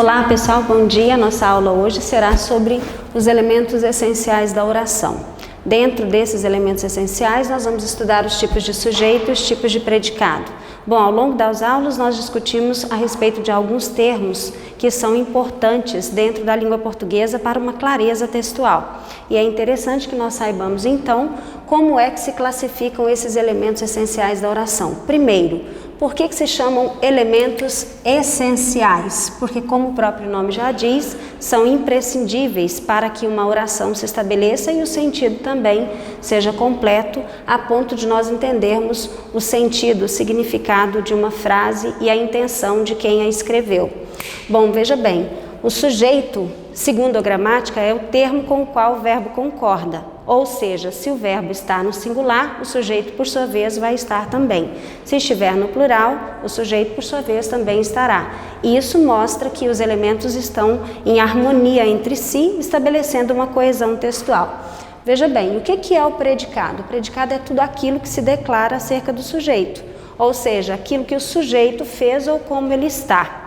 Olá pessoal, bom dia. Nossa aula hoje será sobre os elementos essenciais da oração. Dentro desses elementos essenciais nós vamos estudar os tipos de sujeito e os tipos de predicado. Bom, ao longo das aulas nós discutimos a respeito de alguns termos que são importantes dentro da língua portuguesa para uma clareza textual. E é interessante que nós saibamos então como é que se classificam esses elementos essenciais da oração. Primeiro, por que se chamam elementos essenciais? Porque, como o próprio nome já diz, são imprescindíveis para que uma oração se estabeleça e o sentido também seja completo, a ponto de nós entendermos o sentido, o significado de uma frase e a intenção de quem a escreveu. Bom, veja bem, o sujeito, segundo a gramática, é o termo com o qual o verbo concorda. Ou seja, se o verbo está no singular, o sujeito, por sua vez, vai estar também. Se estiver no plural, o sujeito, por sua vez, também estará. E isso mostra que os elementos estão em harmonia entre si, estabelecendo uma coesão textual. Veja bem, o que é o predicado? O predicado é tudo aquilo que se declara acerca do sujeito, ou seja, aquilo que o sujeito fez ou como ele está.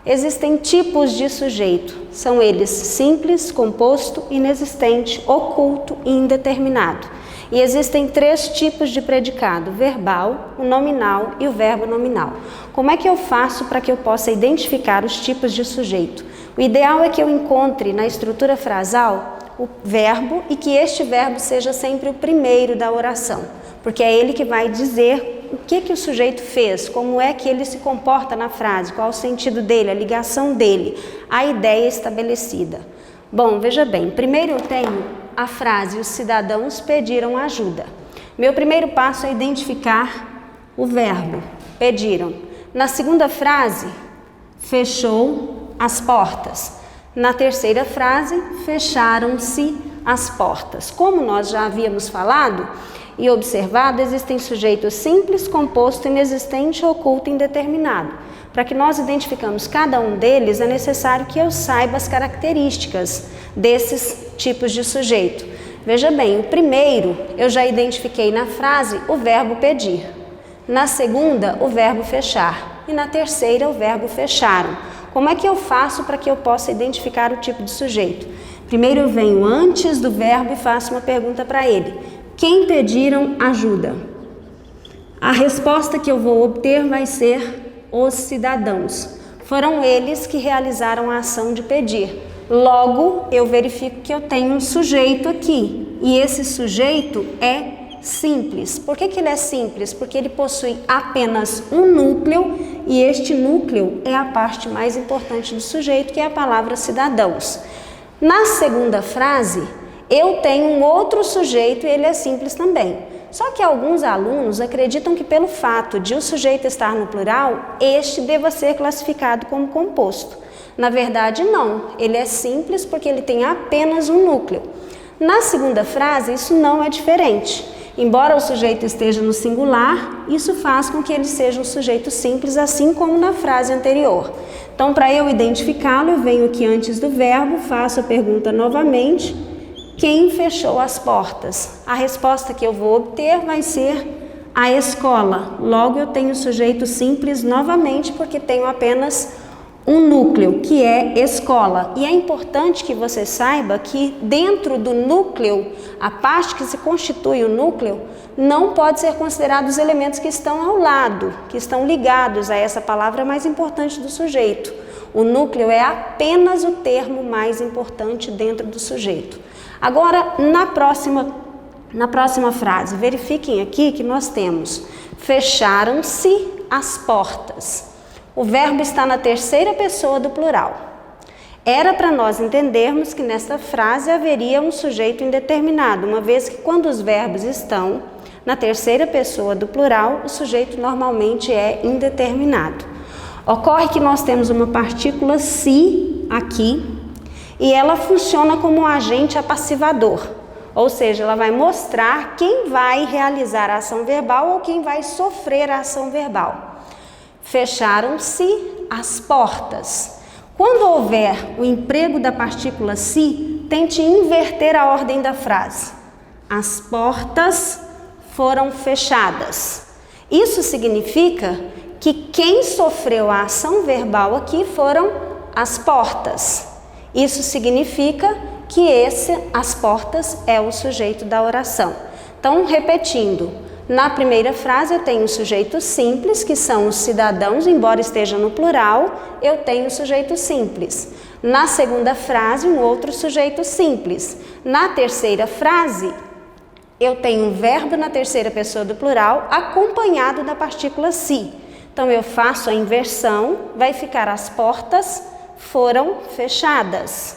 Existem tipos de sujeito, são eles simples, composto, inexistente, oculto e indeterminado. E existem três tipos de predicado, verbal, o nominal e o verbo nominal. Como é que eu faço para que eu possa identificar os tipos de sujeito? O ideal é que eu encontre na estrutura frasal o verbo e que este verbo seja sempre o primeiro da oração, porque é ele que vai dizer o que o sujeito fez, como é que ele se comporta na frase, qual o sentido dele, a ligação dele, a ideia estabelecida. Bom, veja bem, primeiro eu tenho a frase, os cidadãos pediram ajuda. Meu primeiro passo é identificar o verbo, pediram. Na segunda frase, fechou as portas. Na terceira frase, fecharam-se as portas. Como nós já havíamos falado e observado, existem sujeitos simples, composto, inexistente, oculto e indeterminado. Para que nós identificamos cada um deles, é necessário que eu saiba as características desses tipos de sujeito. Veja bem, o primeiro eu já identifiquei na frase o verbo pedir. Na segunda, o verbo fechar. E na terceira, o verbo fecharam. Como é que eu faço para que eu possa identificar o tipo de sujeito? Primeiro eu venho antes do verbo e faço uma pergunta para ele. Quem pediram ajuda? A resposta que eu vou obter vai ser os cidadãos. Foram eles que realizaram a ação de pedir. Logo, eu verifico que eu tenho um sujeito aqui. E esse sujeito é simples. Por que ele é simples? Porque ele possui apenas um núcleo e este núcleo é a parte mais importante do sujeito, que é a palavra cidadãos. Na segunda frase, eu tenho um outro sujeito e ele é simples também. Só que alguns alunos acreditam que pelo fato de o sujeito estar no plural, este deva ser classificado como composto. Na verdade, não. Ele é simples porque ele tem apenas um núcleo. Na segunda frase, isso não é diferente. Embora o sujeito esteja no singular, isso faz com que ele seja um sujeito simples, assim como na frase anterior. Então, para eu identificá-lo, eu venho aqui antes do verbo, faço a pergunta novamente. Quem fechou as portas? A resposta que eu vou obter vai ser a escola. Logo, eu tenho o sujeito simples novamente, porque tenho apenas um núcleo, que é escola. E é importante que você saiba que dentro do núcleo, a parte que se constitui o núcleo, não pode ser considerado os elementos que estão ao lado, que estão ligados a essa palavra mais importante do sujeito. O núcleo é apenas o termo mais importante dentro do sujeito. Agora, na próxima frase, verifiquem aqui que nós temos fecharam-se as portas. O verbo está na terceira pessoa do plural. Era para nós entendermos que nesta frase haveria um sujeito indeterminado, uma vez que quando os verbos estão na terceira pessoa do plural, o sujeito normalmente é indeterminado. Ocorre que nós temos uma partícula se aqui e ela funciona como um agente apassivador, ou seja, ela vai mostrar quem vai realizar a ação verbal ou quem vai sofrer a ação verbal. Fecharam-se as portas. Quando houver o emprego da partícula se, tente inverter a ordem da frase. As portas foram fechadas. Isso significa que quem sofreu a ação verbal aqui foram as portas. Isso significa que as portas é o sujeito da oração. Então, repetindo, na primeira frase eu tenho o sujeito simples, que são os cidadãos, embora esteja no plural, eu tenho o sujeito simples. Na segunda frase, um outro sujeito simples. Na terceira frase, eu tenho um verbo na terceira pessoa do plural, acompanhado da partícula se. Então, eu faço a inversão, vai ficar as portas foram fechadas.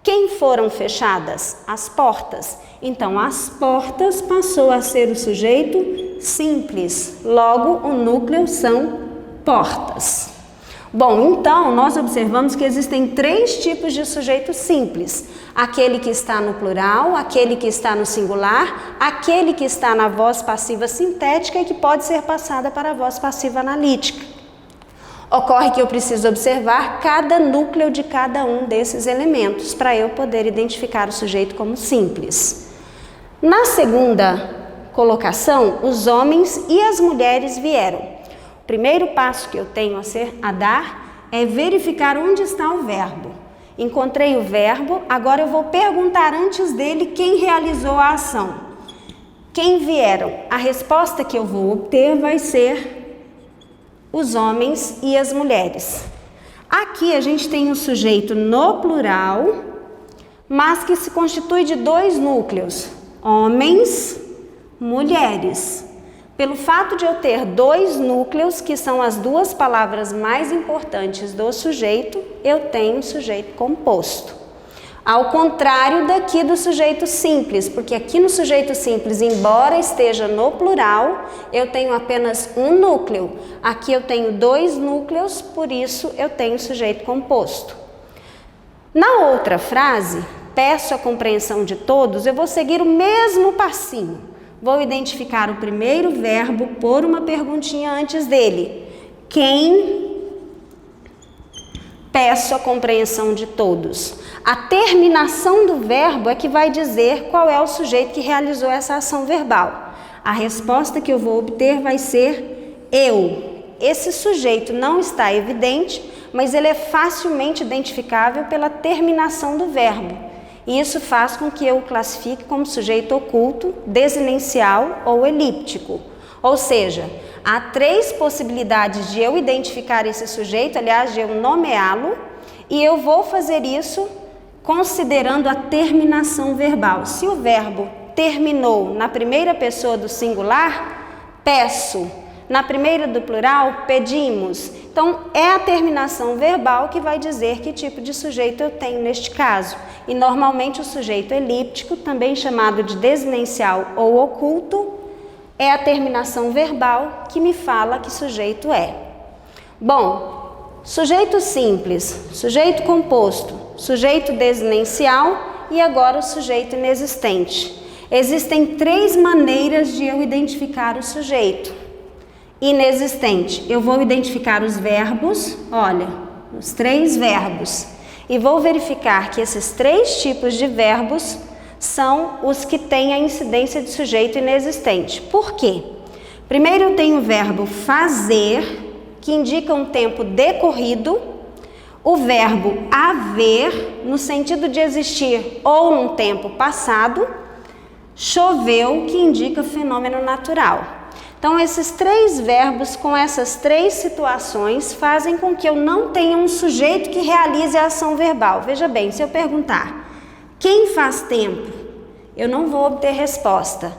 Quem foram fechadas? As portas. Então, as portas passou a ser o sujeito simples. Logo, o núcleo são portas. Bom, então, nós observamos que existem 3 tipos de sujeito simples. Aquele que está no plural, aquele que está no singular, aquele que está na voz passiva sintética e que pode ser passada para a voz passiva analítica. Ocorre que eu preciso observar cada núcleo de cada um desses elementos para eu poder identificar o sujeito como simples. Na segunda colocação, os homens e as mulheres vieram. O primeiro passo que eu tenho a dar é verificar onde está o verbo. Encontrei o verbo, agora eu vou perguntar antes dele quem realizou a ação. Quem vieram? A resposta que eu vou obter vai ser os homens e as mulheres. Aqui a gente tem um sujeito no plural, mas que se constitui de 2 núcleos, homens, mulheres. Pelo fato de eu ter 2 núcleos, que são as 2 palavras mais importantes do sujeito, eu tenho um sujeito composto. Ao contrário daqui do sujeito simples, porque aqui no sujeito simples, embora esteja no plural, eu tenho apenas um núcleo. Aqui eu tenho 2 núcleos, por isso eu tenho sujeito composto. Na outra frase, peço a compreensão de todos, eu vou seguir o mesmo passinho. Vou identificar o primeiro verbo, pôr uma perguntinha antes dele. Quem? Peço a compreensão de todos. A terminação do verbo é que vai dizer qual é o sujeito que realizou essa ação verbal. A resposta que eu vou obter vai ser eu. Esse sujeito não está evidente, mas ele é facilmente identificável pela terminação do verbo. E isso faz com que eu o classifique como sujeito oculto, desinencial ou elíptico. Ou seja, há 3 possibilidades de eu identificar esse sujeito, aliás, de eu nomeá-lo, e eu vou fazer isso considerando a terminação verbal. Se o verbo terminou na primeira pessoa do singular, peço. Na primeira do plural, pedimos. Então, é a terminação verbal que vai dizer que tipo de sujeito eu tenho neste caso. E normalmente o sujeito elíptico, também chamado de desinencial ou oculto, é a terminação verbal que me fala que sujeito é. Bom, sujeito simples, sujeito composto, sujeito desinencial e agora o sujeito inexistente. Existem 3 maneiras de eu identificar o sujeito inexistente. Eu vou identificar os verbos, olha, os 3 verbos, e vou verificar que esses 3 tipos de verbos são os que têm a incidência de sujeito inexistente. Por quê? Primeiro eu tenho o verbo fazer, que indica um tempo decorrido, o verbo haver, no sentido de existir ou num tempo passado, choveu, que indica fenômeno natural. Então, esses 3 verbos com essas 3 situações fazem com que eu não tenha um sujeito que realize a ação verbal. Veja bem, se eu perguntar quem faz tempo, eu não vou obter resposta.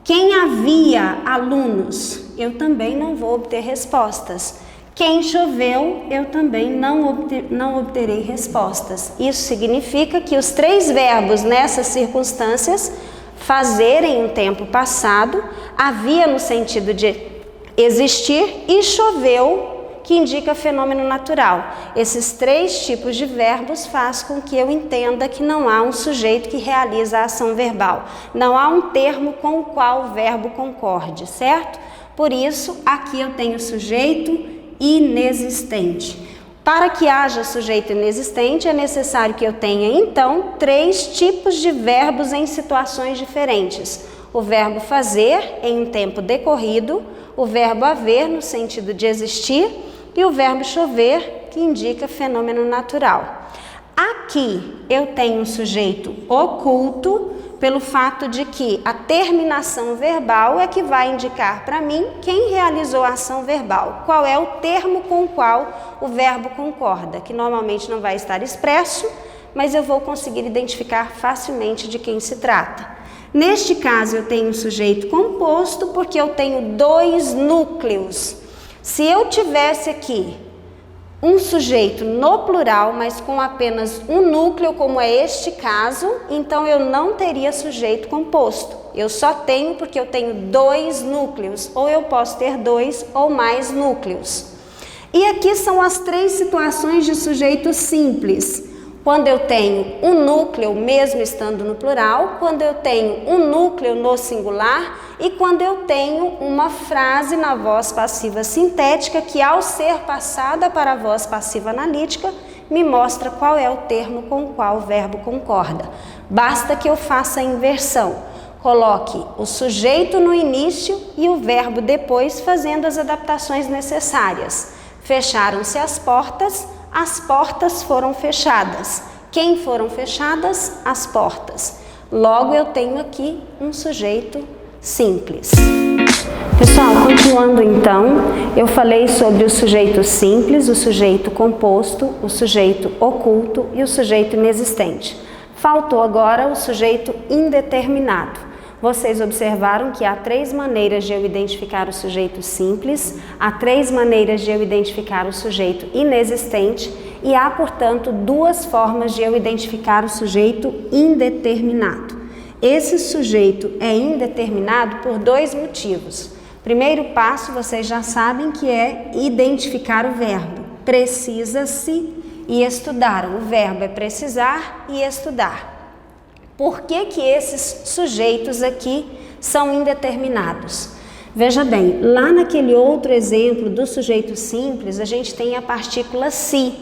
Quem havia alunos, eu também não vou obter respostas. Quem choveu, eu também não obterei respostas. Isso significa que os 3 verbos nessas circunstâncias, fazer em um tempo passado, havia no sentido de existir e choveu, que indica fenômeno natural. Esses 3 tipos de verbos fazem com que eu entenda que não há um sujeito que realiza a ação verbal. Não há um termo com o qual o verbo concorde, certo? Por isso, aqui eu tenho sujeito inexistente. Para que haja sujeito inexistente, é necessário que eu tenha, então, 3 tipos de verbos em situações diferentes. O verbo fazer, em um tempo decorrido, o verbo haver, no sentido de existir, e o verbo chover, que indica fenômeno natural. Aqui eu tenho um sujeito oculto, pelo fato de que a terminação verbal é que vai indicar para mim quem realizou a ação verbal, qual é o termo com o qual o verbo concorda, que normalmente não vai estar expresso, mas eu vou conseguir identificar facilmente de quem se trata. Neste caso eu tenho um sujeito composto porque eu tenho dois núcleos. Se eu tivesse aqui um sujeito no plural, mas com apenas um núcleo, como é este caso, então eu não teria sujeito composto. Eu só tenho porque eu tenho dois núcleos, ou eu posso ter dois ou mais núcleos. E aqui são as três situações de sujeito simples. Quando eu tenho um núcleo, mesmo estando no plural, quando eu tenho um núcleo no singular e quando eu tenho uma frase na voz passiva sintética que, ao ser passada para a voz passiva analítica, me mostra qual é o termo com o qual o verbo concorda. Basta que eu faça a inversão. Coloque o sujeito no início e o verbo depois, fazendo as adaptações necessárias. Fecharam-se as portas foram fechadas. Quem foram fechadas? As portas. Logo, eu tenho aqui um sujeito simples. Pessoal, continuando então, eu falei sobre o sujeito simples, o sujeito composto, o sujeito oculto e o sujeito inexistente. Faltou agora o sujeito indeterminado. Vocês observaram que há três maneiras de eu identificar o sujeito simples, há três maneiras de eu identificar o sujeito inexistente e há, portanto, duas formas de eu identificar o sujeito indeterminado. Esse sujeito é indeterminado por dois motivos. Primeiro passo, vocês já sabem que é identificar o verbo. Precisa-se e estudar. O verbo é precisar e estudar. Por que que esses sujeitos aqui são indeterminados? Veja bem, lá naquele outro exemplo do sujeito simples, a gente tem a partícula se.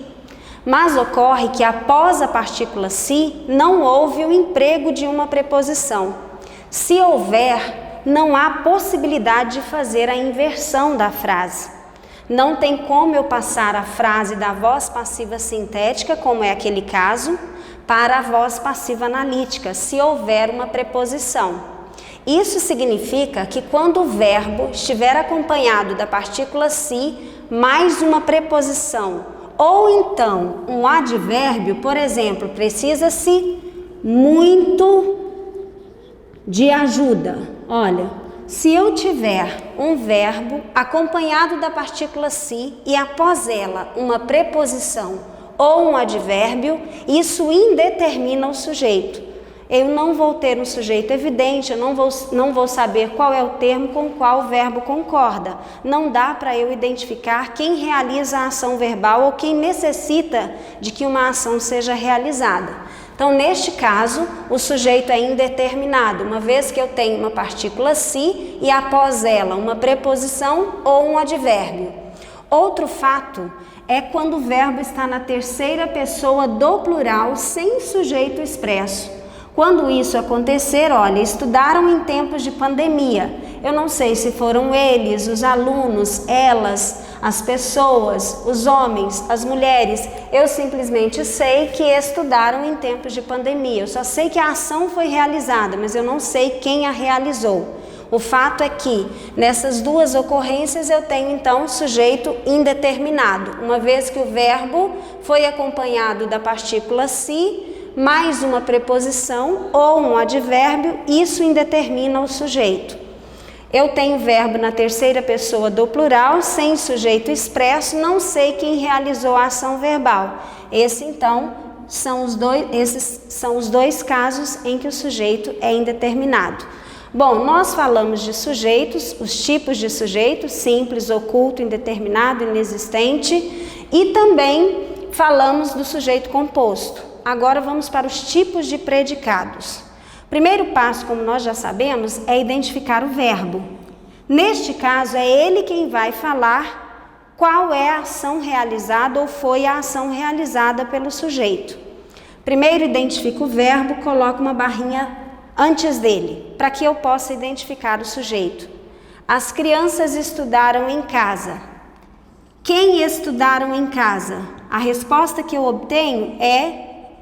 Mas ocorre que após a partícula se, não houve o emprego de uma preposição. Se houver, não há possibilidade de fazer a inversão da frase. Não tem como eu passar a frase da voz passiva sintética, como é aquele caso, para a voz passiva analítica, se houver uma preposição. Isso significa que quando o verbo estiver acompanhado da partícula se, mais uma preposição, ou então um advérbio, por exemplo, precisa-se muito de ajuda. Olha, se eu tiver um verbo acompanhado da partícula se e após ela uma preposição ou um advérbio, isso indetermina o sujeito. Eu não vou ter um sujeito evidente, eu não vou saber qual é o termo com o qual o verbo concorda. Não dá para eu identificar quem realiza a ação verbal ou quem necessita de que uma ação seja realizada. Então, neste caso, o sujeito é indeterminado, uma vez que eu tenho uma partícula se e após ela uma preposição ou um advérbio. Outro fato é quando o verbo está na terceira pessoa do plural sem sujeito expresso. Quando isso acontecer, olha, estudaram em tempos de pandemia. Eu não sei se foram eles, os alunos, elas, as pessoas, os homens, as mulheres. Eu simplesmente sei que estudaram em tempos de pandemia. Eu só sei que a ação foi realizada, mas eu não sei quem a realizou. O fato é que nessas duas ocorrências eu tenho então sujeito indeterminado, uma vez que o verbo foi acompanhado da partícula se, mais uma preposição ou um advérbio, isso indetermina o sujeito. Eu tenho verbo na terceira pessoa do plural, sem sujeito expresso, não sei quem realizou a ação verbal. Esses são os dois casos em que o sujeito é indeterminado. Bom, nós falamos de sujeitos, os tipos de sujeito, simples, oculto, indeterminado, inexistente, e também falamos do sujeito composto. Agora vamos para os tipos de predicados. Primeiro passo, como nós já sabemos, é identificar o verbo. Neste caso, é ele quem vai falar qual é a ação realizada ou foi a ação realizada pelo sujeito. Primeiro identifico o verbo, coloco uma barrinha antes dele, para que eu possa identificar o sujeito. As crianças estudaram em casa. Quem estudaram em casa? A resposta que eu obtenho é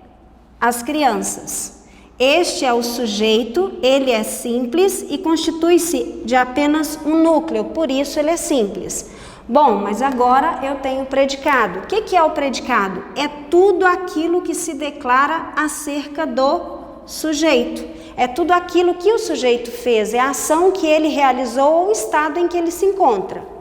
as crianças. Este é o sujeito, ele é simples e constitui-se de apenas um núcleo, por isso ele é simples. Bom, mas agora eu tenho o predicado. O que é o predicado? É tudo aquilo que se declara acerca do sujeito. É tudo aquilo que o sujeito fez, é a ação que ele realizou ou o estado em que ele se encontra.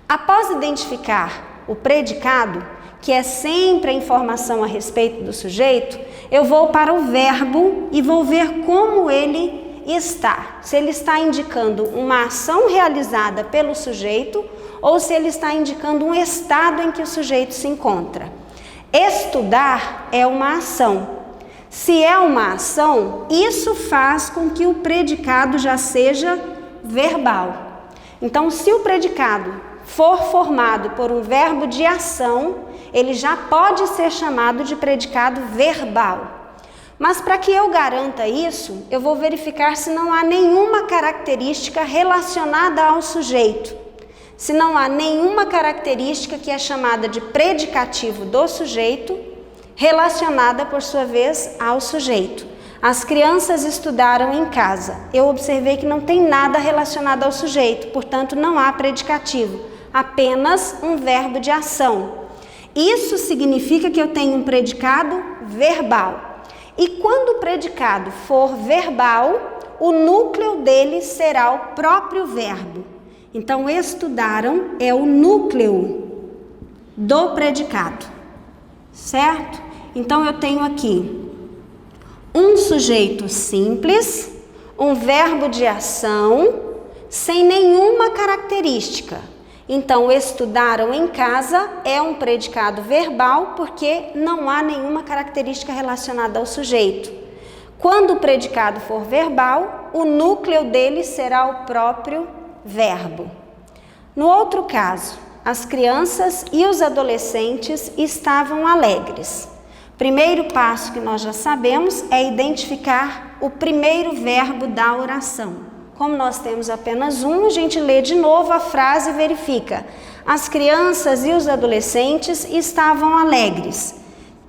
Após identificar o predicado, que é sempre a informação a respeito do sujeito, eu vou para o verbo e vou ver como ele está. Se ele está indicando uma ação realizada pelo sujeito ou se ele está indicando um estado em que o sujeito se encontra. Estudar é uma ação. Se é uma ação, isso faz com que o predicado já seja verbal. Então, se o predicado for formado por um verbo de ação, ele já pode ser chamado de predicado verbal. Mas para que eu garanta isso, eu vou verificar se não há nenhuma característica relacionada ao sujeito. Se não há nenhuma característica que é chamada de predicativo do sujeito, relacionada, por sua vez, ao sujeito. As crianças estudaram em casa. Eu observei que não tem nada relacionado ao sujeito, portanto, não há predicativo, apenas um verbo de ação. Isso significa que eu tenho um predicado verbal. E quando o predicado for verbal, o núcleo dele será o próprio verbo. Então, estudaram é o núcleo do predicado, certo? Então, eu tenho aqui um sujeito simples, um verbo de ação, sem nenhuma característica. Então, estudaram em casa é um predicado verbal porque não há nenhuma característica relacionada ao sujeito. Quando o predicado for verbal, o núcleo dele será o próprio verbo. No outro caso, as crianças e os adolescentes estavam alegres. Primeiro passo que nós já sabemos é identificar o primeiro verbo da oração. Como nós temos apenas um, a gente lê de novo a frase e verifica. As crianças e os adolescentes estavam alegres.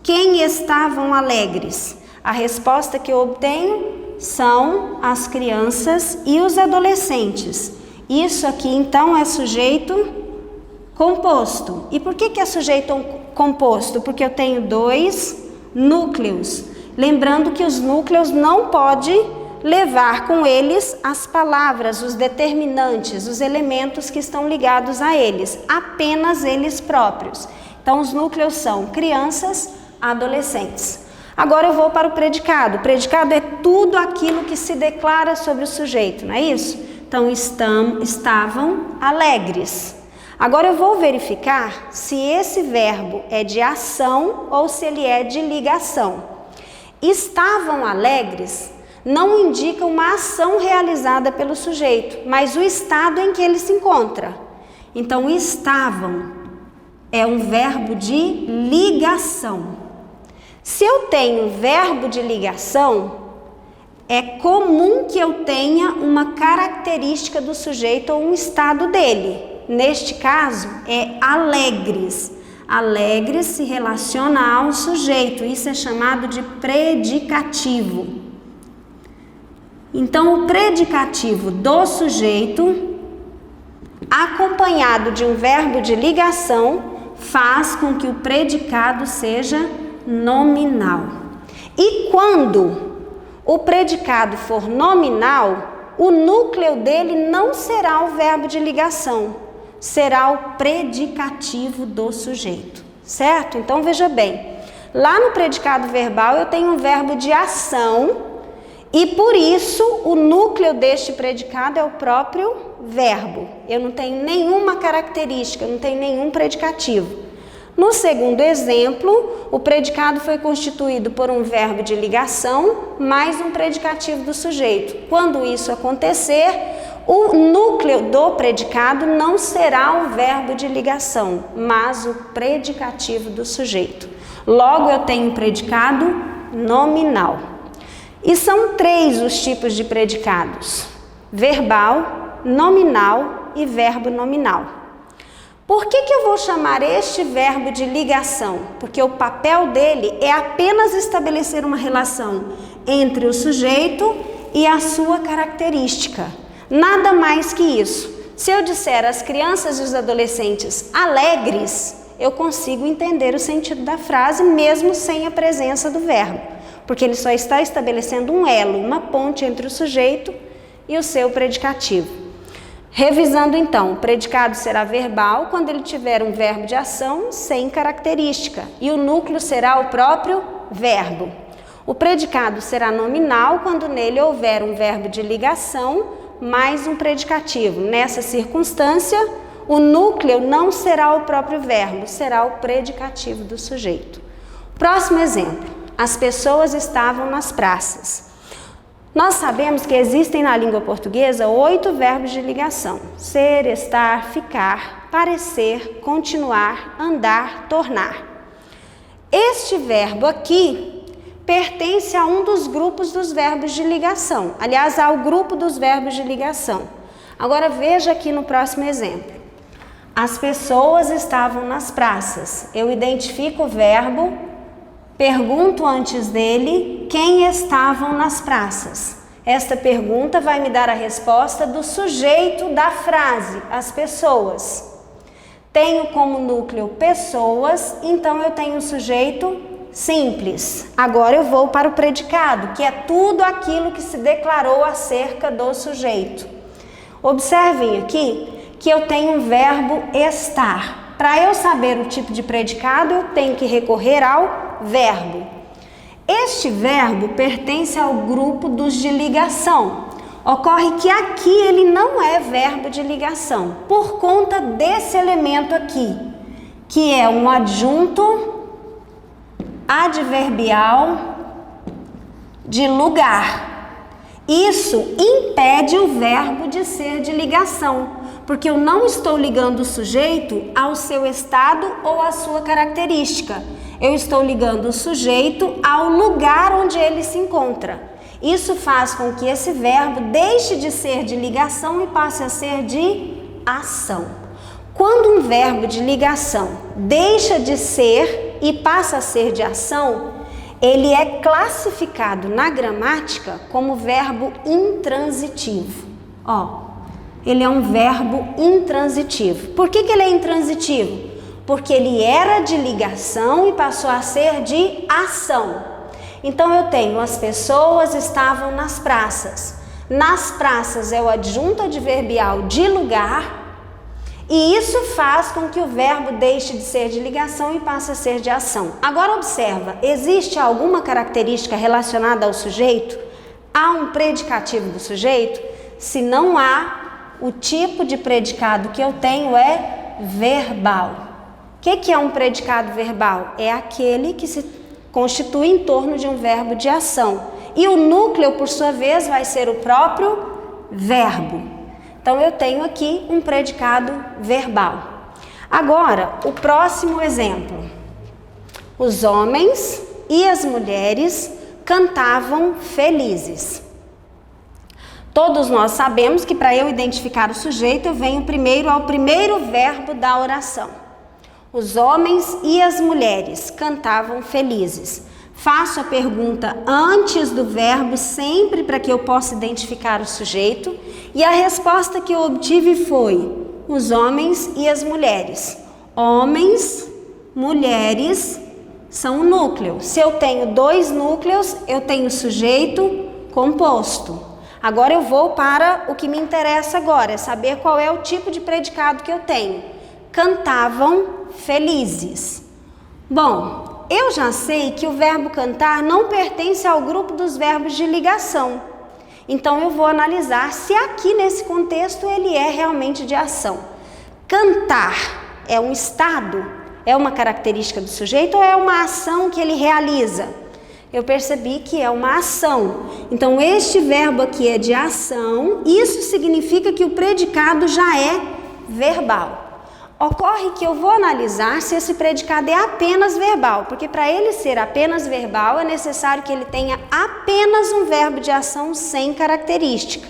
Quem estavam alegres? A resposta que eu obtenho são as crianças e os adolescentes. Isso aqui, então, é sujeito composto. E por que é sujeito composto? Porque eu tenho dois núcleos. Lembrando que os núcleos não podem levar com eles as palavras, os determinantes, os elementos que estão ligados a eles, apenas eles próprios. Então, os núcleos são crianças, adolescentes. Agora eu vou para o predicado. O predicado é tudo aquilo que se declara sobre o sujeito, não é isso? Então, estavam alegres. Agora eu vou verificar se esse verbo é de ação ou se ele é de ligação. Estavam alegres não indica uma ação realizada pelo sujeito, mas o estado em que ele se encontra. Então, estavam é um verbo de ligação. Se eu tenho verbo de ligação, é comum que eu tenha uma característica do sujeito ou um estado dele. Neste caso, é alegres. Alegres se relaciona ao sujeito, isso é chamado de predicativo. Então, o predicativo do sujeito, acompanhado de um verbo de ligação, faz com que o predicado seja nominal. E quando o predicado for nominal, o núcleo dele não será o verbo de ligação, será o predicativo do sujeito, certo? Então, veja bem, lá no predicado verbal eu tenho um verbo de ação e, por isso, o núcleo deste predicado é o próprio verbo. Eu não tenho nenhuma característica, não tenho nenhum predicativo. No segundo exemplo, o predicado foi constituído por um verbo de ligação mais um predicativo do sujeito. Quando isso acontecer, o núcleo do predicado não será o verbo de ligação, mas o predicativo do sujeito. Logo, eu tenho um predicado nominal. E são 3 os tipos de predicados: verbal, nominal e verbo nominal. Por que eu vou chamar este verbo de ligação? Porque o papel dele é apenas estabelecer uma relação entre o sujeito e a sua característica. Nada mais que isso. Se eu disser as crianças e os adolescentes alegres, eu consigo entender o sentido da frase mesmo sem a presença do verbo, porque ele só está estabelecendo um elo, uma ponte entre o sujeito e o seu predicativo. Revisando então, o predicado será verbal quando ele tiver um verbo de ação sem característica e o núcleo será o próprio verbo. O predicado será nominal quando nele houver um verbo de ligação mais um predicativo. Nessa circunstância, o núcleo não será o próprio verbo, será o predicativo do sujeito. Próximo exemplo. As pessoas estavam nas praças. Nós sabemos que existem na língua portuguesa 8 verbos de ligação: ser, estar, ficar, parecer, continuar, andar, tornar. Este verbo aqui pertence a um dos grupos dos verbos de ligação. Aliás, ao grupo dos verbos de ligação. Agora veja aqui no próximo exemplo. As pessoas estavam nas praças. Eu identifico o verbo, pergunto antes dele quem estavam nas praças. Esta pergunta vai me dar a resposta do sujeito da frase, as pessoas. Tenho como núcleo pessoas, então eu tenho um sujeito simples. Agora eu vou para o predicado, que é tudo aquilo que se declarou acerca do sujeito. Observem aqui que eu tenho um verbo estar. Para eu saber o tipo de predicado, eu tenho que recorrer ao verbo. Este verbo pertence ao grupo dos de ligação. Ocorre que aqui ele não é verbo de ligação, por conta desse elemento aqui, que é um adjunto adverbial de lugar. Isso impede o verbo de ser de ligação, porque eu não estou ligando o sujeito ao seu estado ou à sua característica. Eu estou ligando o sujeito ao lugar onde ele se encontra. Isso faz com que esse verbo deixe de ser de ligação e passe a ser de ação. Quando um verbo de ligação deixa de ser e passa a ser de ação, ele é classificado na gramática como verbo intransitivo. Ele é um verbo intransitivo. Por que ele é intransitivo? Porque ele era de ligação e passou a ser de ação. Então eu tenho as pessoas estavam nas praças. Nas praças é o adjunto adverbial de lugar, e isso faz com que o verbo deixe de ser de ligação e passe a ser de ação. Agora observa, existe alguma característica relacionada ao sujeito? Há um predicativo do sujeito? Se não há, o tipo de predicado que eu tenho é verbal. O que é um predicado verbal? É aquele que se constitui em torno de um verbo de ação. E o núcleo, por sua vez, vai ser o próprio verbo. Então, eu tenho aqui um predicado verbal. Agora, o próximo exemplo. Os homens e as mulheres cantavam felizes. Todos nós sabemos que para eu identificar o sujeito, eu venho primeiro ao primeiro verbo da oração. Os homens e as mulheres cantavam felizes. Faço a pergunta antes do verbo sempre para que eu possa identificar o sujeito, e a resposta que eu obtive foi os homens e as mulheres. Homens, mulheres são o núcleo. Se eu tenho 2 núcleos, eu tenho sujeito composto. Agora eu vou para o que me interessa agora, é saber qual é o tipo de predicado que eu tenho. Cantavam felizes. Bom, eu já sei que o verbo cantar não pertence ao grupo dos verbos de ligação. Então eu vou analisar se aqui nesse contexto ele é realmente de ação. Cantar é um estado, é uma característica do sujeito ou é uma ação que ele realiza? Eu percebi que é uma ação. Então este verbo aqui é de ação, isso significa que o predicado já é verbal. Ocorre que eu vou analisar se esse predicado é apenas verbal, porque para ele ser apenas verbal é necessário que ele tenha apenas um verbo de ação sem característica.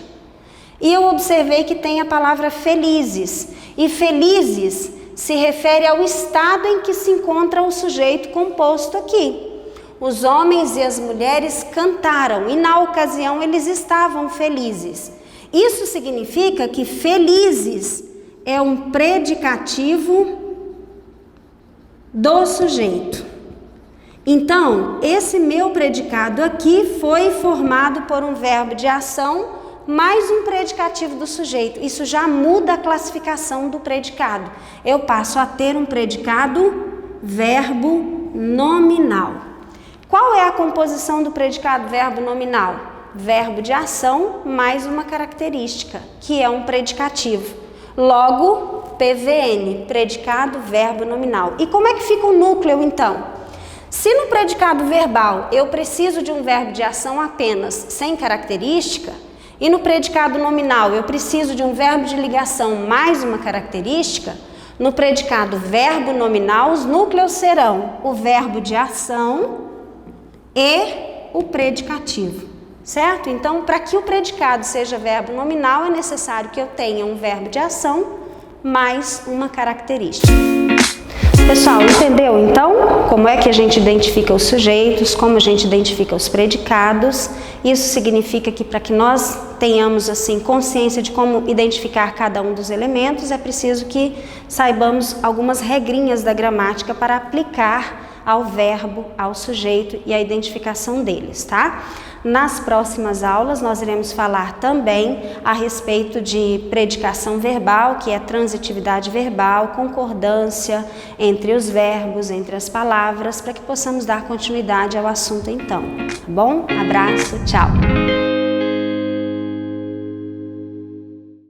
E eu observei que tem a palavra felizes, e felizes se refere ao estado em que se encontra o sujeito composto aqui. Os homens e as mulheres cantaram e na ocasião eles estavam felizes. Isso significa que felizes é um predicativo do sujeito. Então, esse meu predicado aqui foi formado por um verbo de ação mais um predicativo do sujeito. Isso já muda a classificação do predicado. Eu passo a ter um predicado verbo nominal. Qual é a composição do predicado verbo nominal? Verbo de ação mais uma característica, que é um predicativo. Logo, PVN, predicado verbo nominal. E como é que fica o núcleo então? Se no predicado verbal eu preciso de um verbo de ação apenas sem característica, e no predicado nominal eu preciso de um verbo de ligação mais uma característica, no predicado verbo nominal os núcleos serão o verbo de ação e o predicativo, certo? Então, para que o predicado seja verbo nominal, é necessário que eu tenha um verbo de ação mais uma característica. Pessoal, entendeu então como é que a gente identifica os sujeitos, como a gente identifica os predicados? Isso significa que para que nós tenhamos assim consciência de como identificar cada um dos elementos, é preciso que saibamos algumas regrinhas da gramática para aplicar ao verbo, ao sujeito e a identificação deles, tá? Nas próximas aulas nós iremos falar também a respeito de predicação verbal, que é transitividade verbal, concordância entre os verbos, entre as palavras, para que possamos dar continuidade ao assunto então, tá bom? Abraço, tchau!